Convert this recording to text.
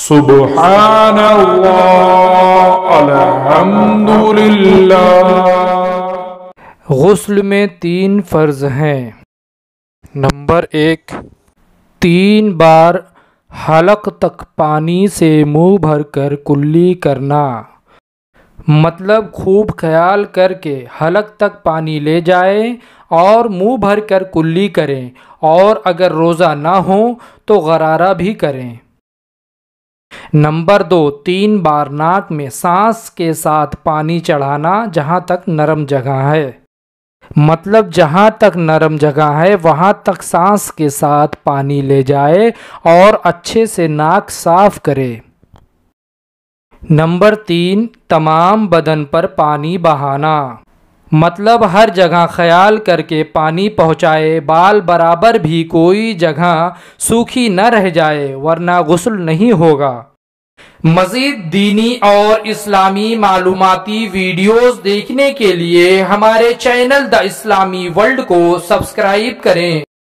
سبحان اللہ الحمدللہ۔ غسل میں 3 فرض ہیں۔ نمبر 1، 3 بار حلق تک پانی سے منہ بھر کر کلی کرنا، مطلب خوب خیال کر کے حلق تک پانی لے جائیں اور منہ بھر کر کلی کریں، اور اگر روزہ نہ ہو تو غرارہ بھی کریں۔ نمبر 2، 3 بار ناک میں سانس کے ساتھ پانی چڑھانا جہاں تک نرم جگہ ہے، مطلب جہاں تک نرم جگہ ہے وہاں تک سانس کے ساتھ پانی لے جائے اور اچھے سے ناک صاف کرے۔ نمبر 3، تمام بدن پر پانی بہانا، مطلب ہر جگہ خیال کر کے پانی پہنچائے، بال برابر بھی کوئی جگہ سوکھی نہ رہ جائے ورنہ غسل نہیں ہوگا۔ مزید دینی اور اسلامی معلوماتی ویڈیوز دیکھنے کے لیے ہمارے چینل دا اسلامی ورلڈ کو سبسکرائب کریں۔